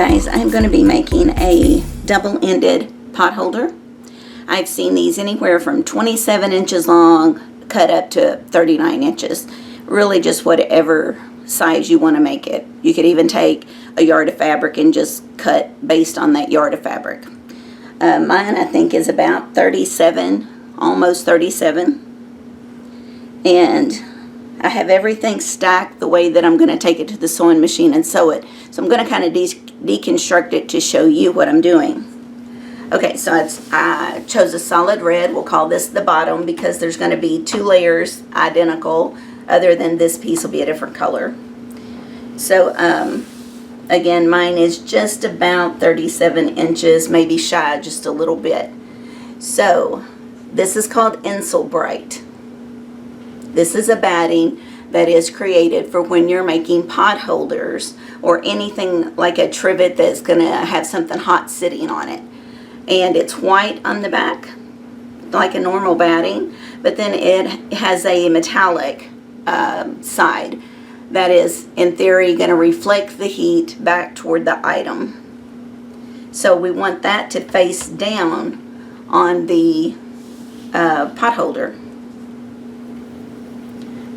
guys, I'm going to be making a double-ended pot holder. I've seen these anywhere from 27 inches long, cut up to 39 inches. Really just whatever size you want to make it. You could even take a yard of fabric and just cut based on that yard of fabric. Mine, I think, is about 37, almost 37. And I have everything stacked the way that I'm going to take it to the sewing machine and sew it. So I'm going to kind of deconstruct it to show you what I'm doing. Okay, so I chose a solid red. We'll call this the bottom because there's going to be 2 layers identical, other than this piece will be a different color. So again, mine is just about 37 inches, maybe shy just a little bit. So this is called Insel Bright. This is a batting that is created for when you're making pot holders or anything like a trivet that's going to have something hot sitting on it. And it's white on the back, like a normal batting, but then it has a metallic side that is, in theory, going to reflect the heat back toward the item. So we want that to face down on the pot holder.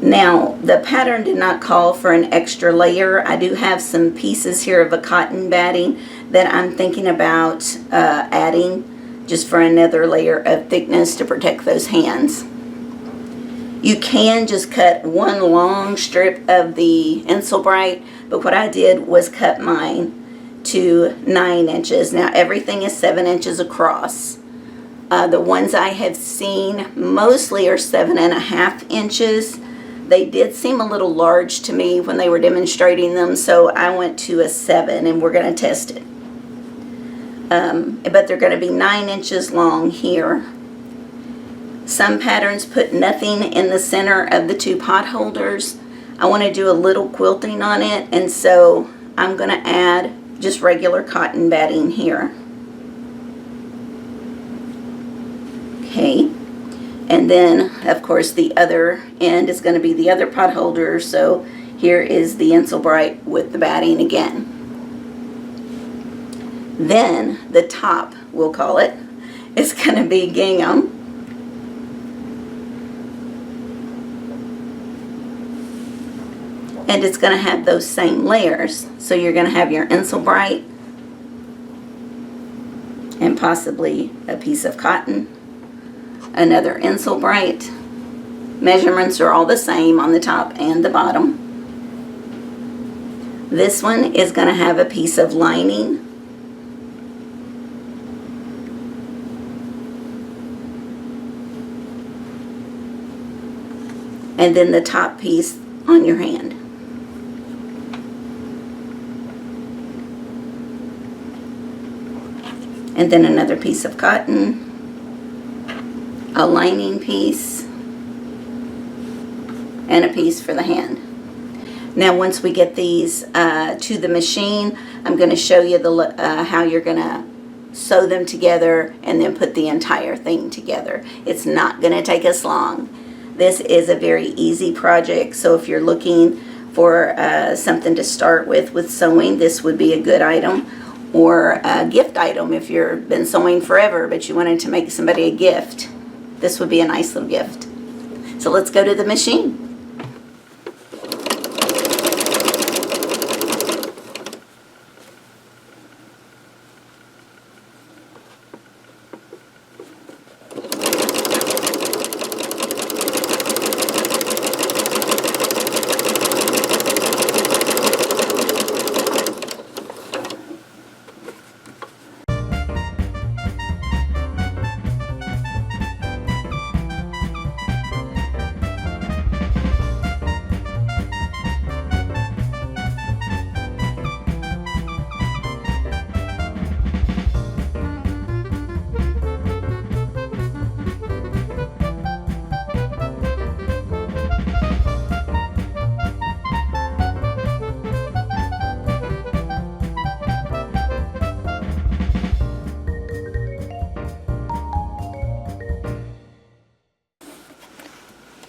Now, the pattern did not call for an extra layer. I do have some pieces here of a cotton batting that I'm thinking about adding just for another layer of thickness to protect those hands. You can just cut one long strip of the Insel Bright, but what I did was cut mine to 9 inches. Now, everything is 7 inches across. The ones I have seen mostly are 7.5 inches. They did seem a little large to me when they were demonstrating them, so I went to a 7 and we're going to test it. But they're going to be 9 inches long here. Some patterns put nothing in the center of the 2 pot holders. I want to do a little quilting on it, and so I'm going to add just regular cotton batting here. Okay. And then, of course, the other end is going to be the other pot holder. So here is the Insel Bright with the batting again. Then the top, we'll call it, is going to be gingham. And it's going to have those same layers. So you're going to have your Insel Bright and possibly a piece of cotton. Another Insel Bright. Measurements are all the same on the top and the bottom. This one is going to have a piece of lining. And then the top piece on your hand. And then another piece of cotton. A lining piece, and a piece for the hand. Now once we get these to the machine, I'm going to show you how you're going to sew them together and then put the entire thing together. It's not going to take us long. This is a very easy project, so if you're looking for something to start with sewing, this would be a good item, or a gift item if you've been sewing forever but you wanted to make somebody a gift. This would be a nice little gift. So let's go to the machine.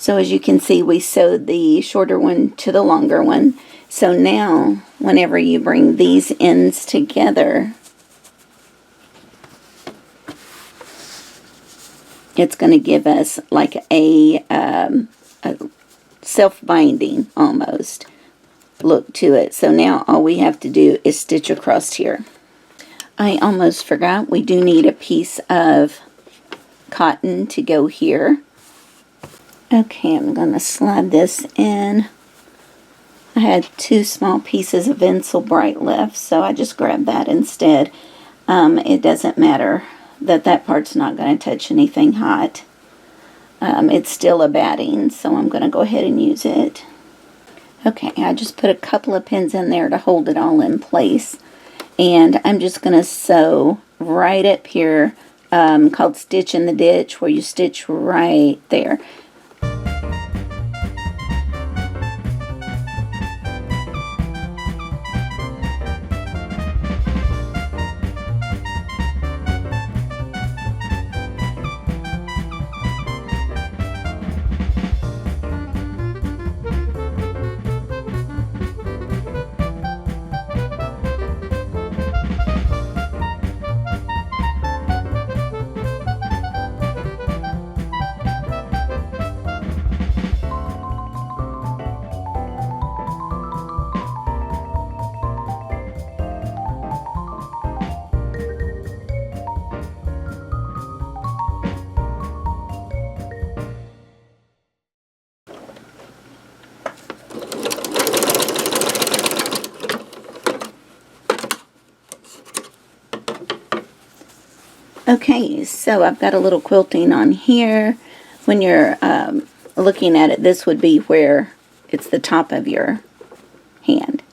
So as you can see, we sewed the shorter one to the longer one. So now, whenever you bring these ends together, it's going to give us like a self-binding almost look to it. So now all we have to do is stitch across here. I almost forgot, we do need a piece of cotton to go here. Okay, I'm going to slide this in. I had 2 small pieces of Vinyl Bright left, so I just grabbed that instead. It doesn't matter that that part's not going to touch anything hot. It's still a batting, so I'm going to go ahead and use it. Okay, I just put a couple of pins in there to hold it all in place. And I'm just going to sew right up here, called Stitch in the Ditch, where you stitch right there. Okay, so I've got a little quilting on here. When you're looking at it, this would be where it's the top of your hand.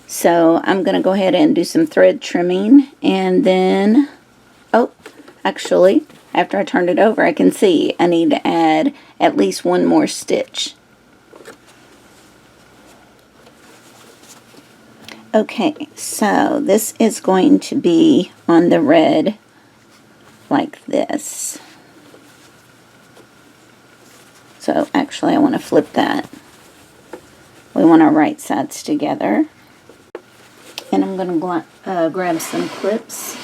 So I'm going to go ahead and do some thread trimming, and then, oh, actually, after I turned it over, I can see I need to add at least 1 more stitch. Okay, so this is going to be on the red like this. So actually I want to flip that. We want our right sides together. And I'm going to grab some clips.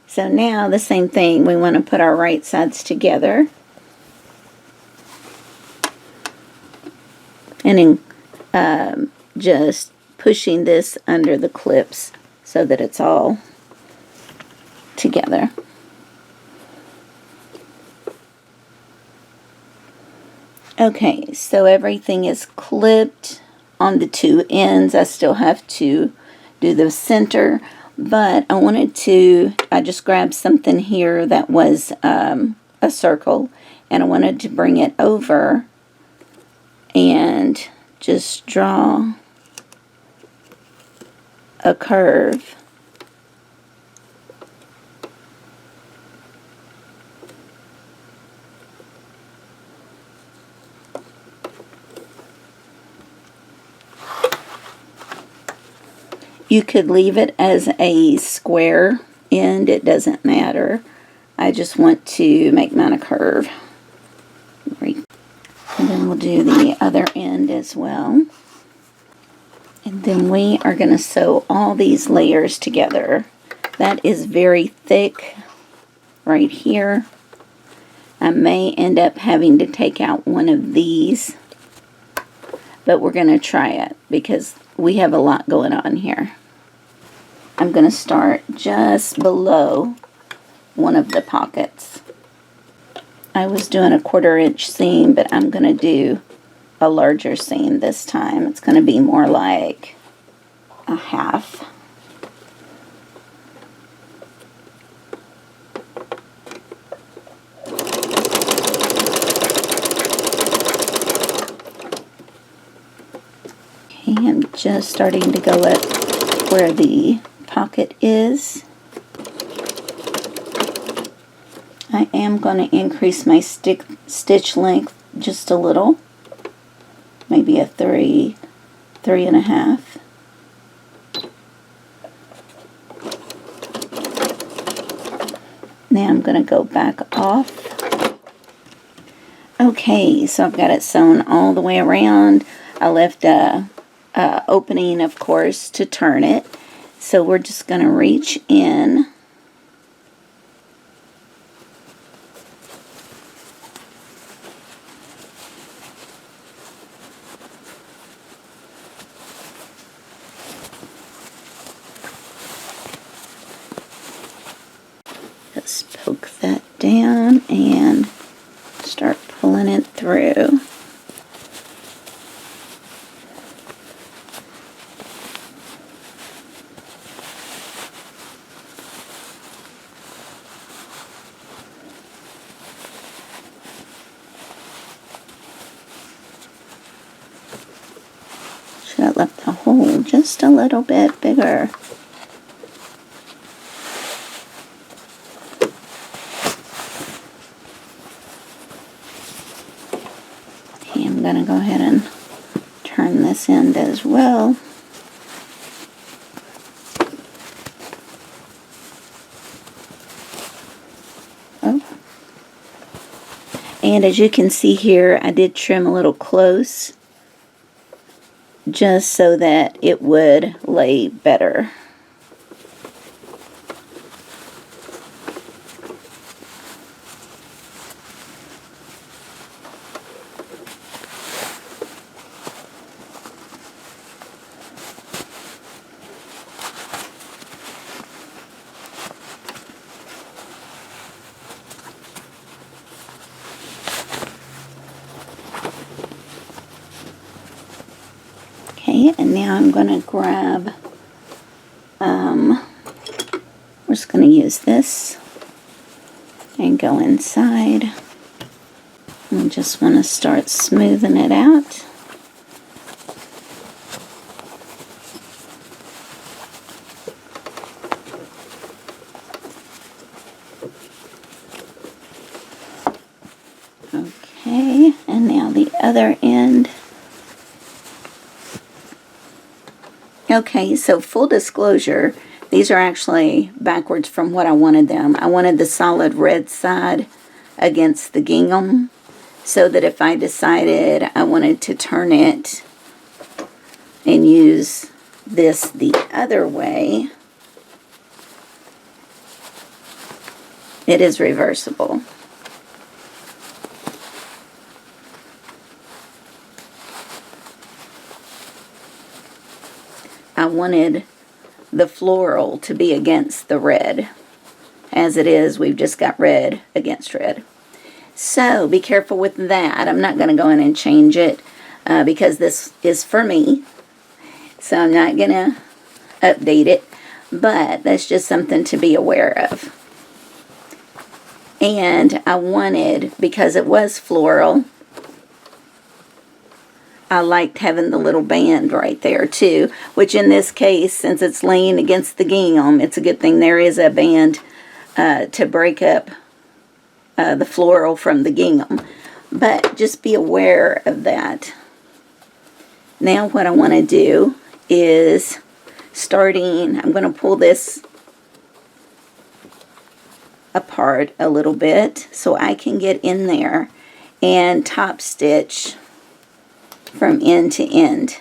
So now the same thing, we want to put our right sides together. And then just pushing this under the clips so that it's all together. Okay, so everything is clipped on the 2 ends. I still have to do the center. But I just grabbed something here that was a circle, and I wanted to bring it over and just draw a curve. You could leave it as a square end, it doesn't matter. I just want to make mine a curve. And then we'll do the other end as well. And then we are going to sew all these layers together. That is very thick right here. I may end up having to take out one of these, but we're going to try it because we have a lot going on here. I'm going to start just below one of the pockets. I was doing a 1/4 inch seam, but I'm going to do a larger seam this time. It's going to be more like a 1/2. Okay, I'm just starting to go up where the pocket is. I am going to increase my stitch length just a little, maybe a 3.5. Now I'm going to go back off. Okay, so I've got it sewn all the way around. I left a opening, of course, to turn it. So we're just going to reach in. Just poke that down and start pulling it through. Should have left the hole just a little bit bigger. I'm going to go ahead and turn this end as well. Oh. And as you can see here, I did trim a little close just so that it would lay better. Okay, and now I'm going to grab, we're just going to use this and go inside. We just want to start smoothing it out. Okay, and now the other end. Okay, so full disclosure, these are actually backwards from what I wanted them. I wanted the solid red side against the gingham, so that if I decided I wanted to turn it and use this the other way, it is reversible. I wanted the floral to be against the red. As it is, we've just got red against red. So be careful with that. I'm not going to go in and change it because this is for me. So I'm not going to update it. But that's just something to be aware of. And I wanted, because it was floral, I liked having the little band right there too, which in this case, since it's laying against the gingham, it's a good thing there is a band to break up the floral from the gingham. But just be aware of that. Now what I want to do is I'm going to pull this apart a little bit so I can get in there and top stitch from end to end.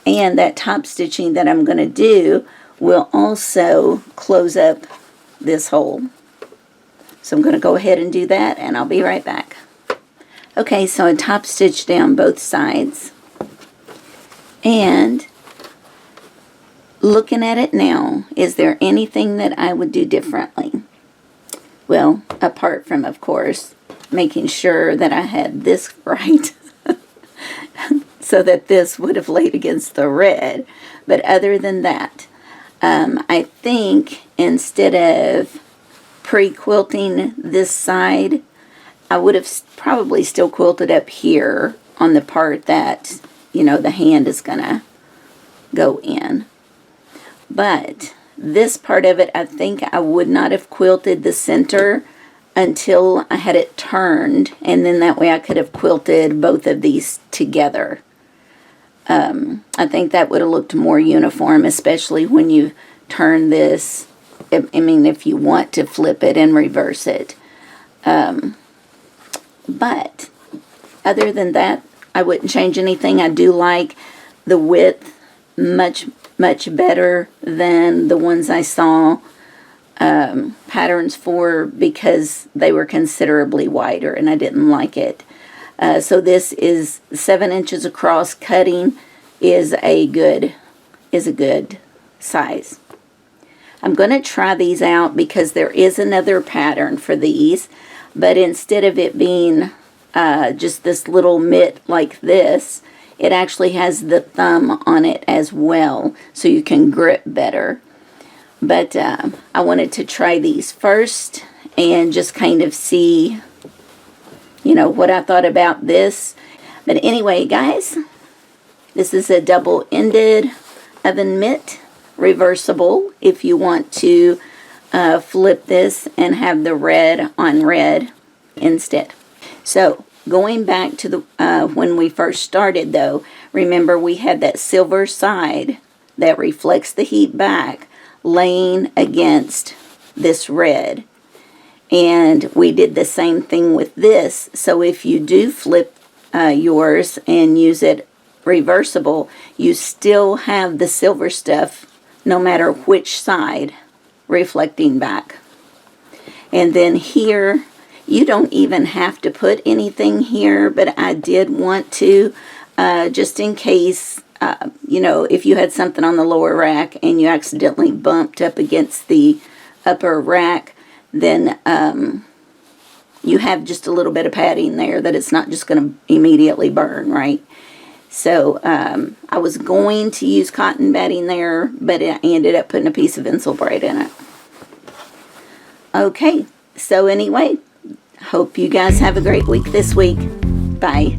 And that top stitching that I'm going to do will also close up this hole. So I'm going to go ahead and do that, and I'll be right back. Okay, so I top stitched down both sides. And looking at it now, is there anything that I would do differently? Well, apart from, of course, making sure that I had this right so that this would have laid against the red. But other than that, I think instead of pre-quilting this side, I would have probably still quilted up here on the part that, you know, the hand is gonna go in. But this part of it, I think I would not have quilted the center until I had it turned, and then that way I could have quilted both of these together. I think that would have looked more uniform, especially when you turn this I mean, if you want to flip it and reverse it. But other than that, I wouldn't change anything. I do like the width much better than the ones I saw patterns for, because they were considerably wider and I didn't like it. So this is 7 inches across. Cutting is a good size. I'm going to try these out because there is another pattern for these, but instead of it being just this little mitt like this, it actually has the thumb on it as well, so you can grip better. But I wanted to try these first and just kind of see, you know, what I thought about this. But anyway, guys, this is a double-ended oven mitt, reversible if you want to flip this and have the red on red instead. So going back to the when we first started, though, remember we had that silver side that reflects the heat back laying against this red, and we did the same thing with this. So if you do flip yours and use it reversible, you still have the silver stuff no matter which side reflecting back. And then here, you don't even have to put anything here, but I did want to, just in case, you know, if you had something on the lower rack and you accidentally bumped up against the upper rack, then you have just a little bit of padding there that it's not just going to immediately burn, right? So I was going to use cotton batting there, but I ended up putting a piece of Insulbraid in it. Okay, so anyway, hope you guys have a great week this week. Bye.